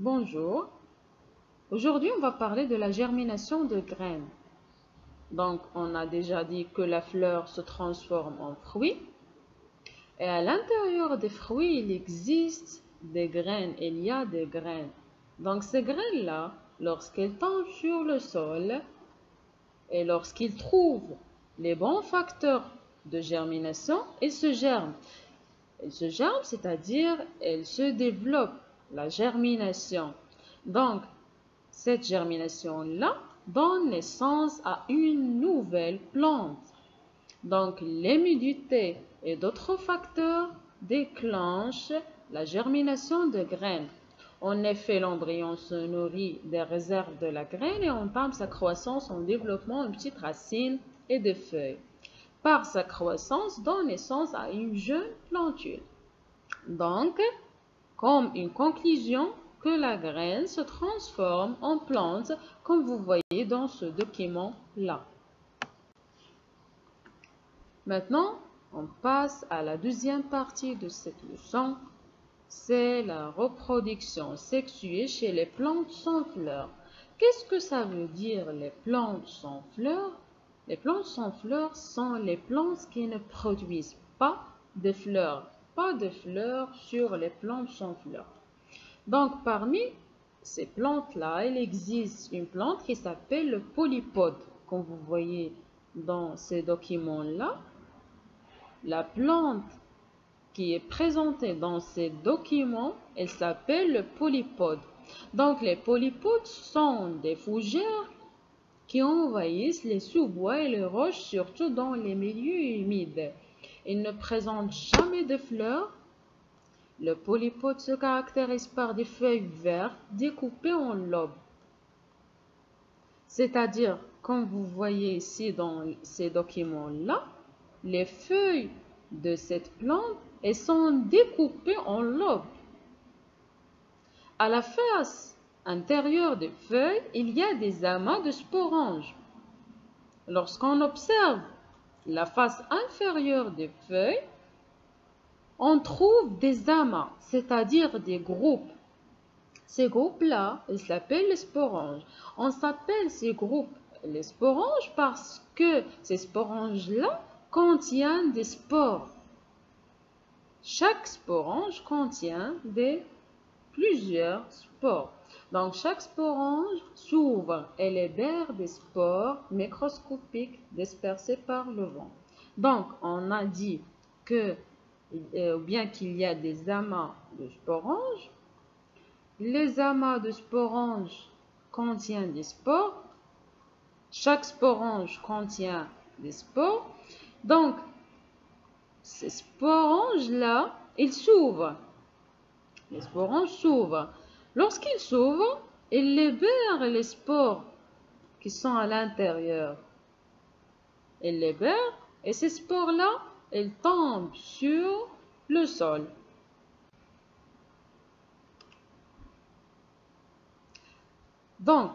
Bonjour, aujourd'hui on va parler de la germination de graines. Donc on a déjà dit que la fleur se transforme en fruit et à l'intérieur des fruits il existe des graines, il y a des graines. Donc ces graines-là, lorsqu'elles tombent sur le sol et lorsqu'ils trouvent les bons facteurs de germination, elles se germent. Elles se germent, c'est-à-dire elles se développent, la germination. Donc cette germination-là donne naissance à une nouvelle plante. Donc l'humidité et d'autres facteurs déclenchent la germination de graines. En effet, l'embryon se nourrit des réserves de la graine et entame sa croissance en développant une petite racine et des feuilles. Par sa croissance, donne naissance à une jeune plantule. Donc, comme une conclusion, que la graine se transforme en plante, comme vous voyez dans ce document-là. Maintenant, on passe à la deuxième partie de cette leçon. C'est la reproduction sexuée chez les plantes sans fleurs. Qu'est-ce que ça veut dire les plantes sans fleurs? Les plantes sans fleurs sont les plantes qui ne produisent pas de fleurs. Pas de fleurs sur les plantes sans fleurs. Donc, parmi ces plantes-là, il existe une plante qui s'appelle le polypode. Comme vous voyez dans ces documents-là, la plante qui est présentée dans ces documents, elle s'appelle le polypode. Donc, les polypodes sont des fougères qui envahissent les sous-bois et les roches, surtout dans les milieux humides. Ils ne présentent jamais de fleurs. Le polypode se caractérise par des feuilles vertes découpées en lobes. C'est-à-dire, comme vous voyez ici dans ces documents-là, les feuilles de cette plante elles sont découpées en lobes. À la face intérieure des feuilles, il y a des amas de sporanges. Lorsqu'on observe la face inférieure des feuilles, on trouve des amas, c'est-à-dire des groupes. Ces groupes-là, ils s'appellent les sporanges. On s'appelle ces groupes les sporanges parce que ces sporanges-là contiennent des spores. Chaque sporange contient plusieurs spores. Donc, chaque sporange s'ouvre et libère des spores microscopiques dispersés par le vent. Donc, on a dit que, bien qu'il y a des amas de sporanges, les amas de sporanges contiennent des spores. Chaque sporange contient des spores. Donc, ces sporanges-là, ils s'ouvrent. Les sporanges s'ouvrent. Lorsqu'ils s'ouvrent, ils libèrent les spores qui sont à l'intérieur. Ils libèrent et ces spores-là, elles tombent sur le sol. Donc,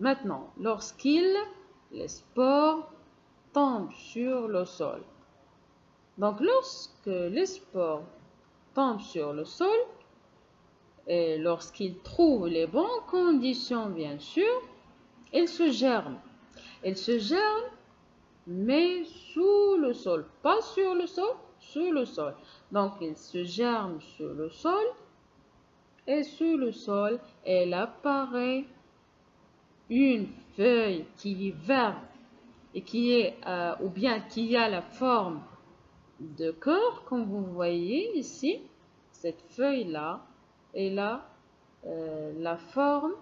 maintenant, les spores tombent sur le sol. Donc, lorsque les spores tombent sur le sol, et lorsqu'ils trouvent les bonnes conditions, bien sûr, ils se germent. Ils se germent, mais sous le sol. Pas sur le sol, sous le sol. Donc, ils se germent sur le sol, et sous le sol, il apparaît une feuille qui est verte et qui a la forme de cœur, comme vous voyez ici. Cette feuille-là, elle a la forme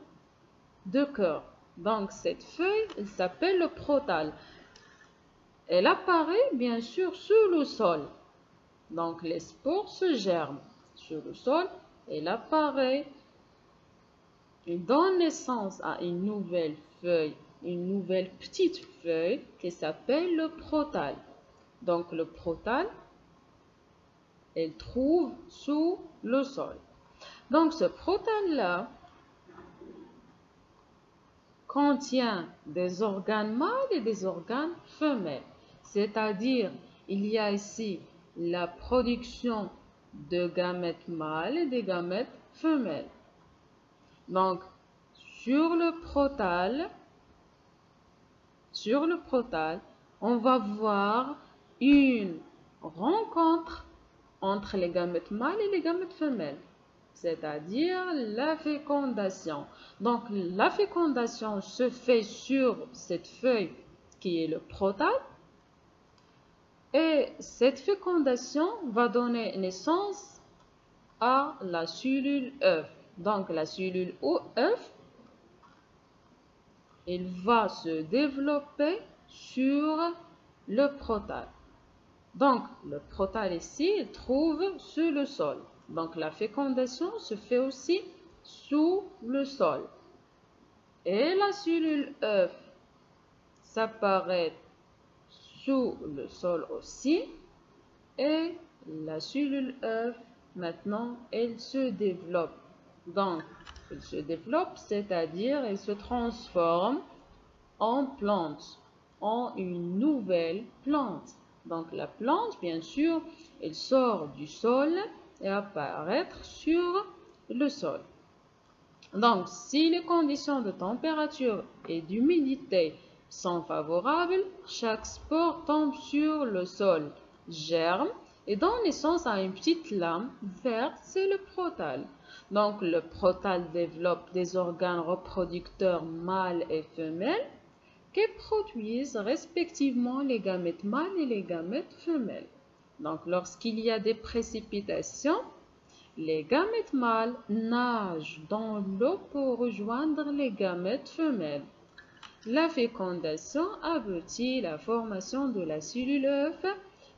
de cœur. Donc, cette feuille, elle s'appelle le protale. Elle apparaît bien sûr sur le sol. Donc, les spores se germent sur le sol. Elle apparaît. Il donne naissance à une nouvelle feuille, une nouvelle petite feuille qui s'appelle le protale. Donc, le protale, elle trouve sous le sol. Donc, ce protale-là contient des organes mâles et des organes femelles. C'est-à-dire, il y a ici la production de gamètes mâles et des gamètes femelles. Donc, sur le protal, on va voir une rencontre entre les gamètes mâles et les gamètes femelles, c'est-à-dire la fécondation. Donc, la fécondation se fait sur cette feuille qui est le protal, et cette fécondation va donner naissance à la cellule œuf. Donc, la cellule œuf, il va se développer sur le protal. Donc, le protal ici, il trouve sur le sol. Donc, la fécondation se fait aussi sous le sol. Et la cellule œuf s'apparaît sous le sol aussi. Et la cellule œuf, maintenant, elle se développe. Donc, elle se développe, c'est-à-dire elle se transforme en plante, en une nouvelle plante. Donc la plante, bien sûr, elle sort du sol et apparaît sur le sol. Donc, si les conditions de température et d'humidité sont favorables, chaque spore tombe sur le sol, germe et donne naissance à une petite lame verte, c'est le protal. Donc, le protal développe des organes reproducteurs mâles et femelles qui produisent respectivement les gamètes mâles et les gamètes femelles. Donc, lorsqu'il y a des précipitations, les gamètes mâles nagent dans l'eau pour rejoindre les gamètes femelles. La fécondation aboutit à la formation de la cellule œuf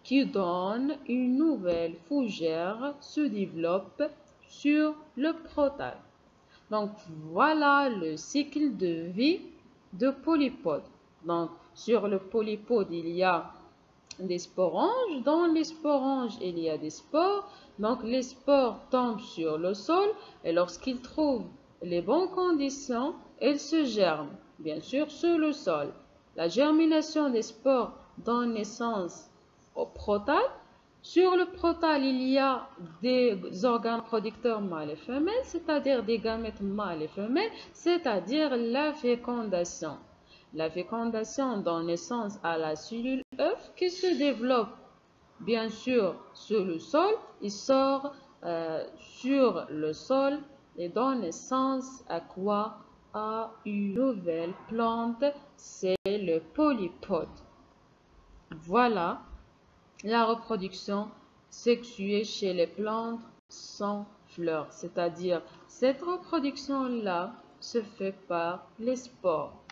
qui donne une nouvelle fougère se développe sur le protal. Donc, voilà le cycle de vie de polypode. Donc, sur le polypode, il y a des sporanges. Dans les sporanges, il y a des spores. Donc, les spores tombent sur le sol et lorsqu'ils trouvent les bonnes conditions, ils se germent, bien sûr, sur le sol. La germination des spores donne naissance au protal. Sur le protal, il y a des organes producteurs mâles et femelles, c'est-à-dire des gamètes mâles et femelles, c'est-à-dire la fécondation. La fécondation donne naissance à la cellule œuf qui se développe, bien sûr, sur le sol. Il sort sur le sol et donne naissance à quoi? À une nouvelle plante, c'est le polypode. Voilà la reproduction sexuée chez les plantes sans fleurs, c'est-à-dire cette reproduction-là se fait par les spores.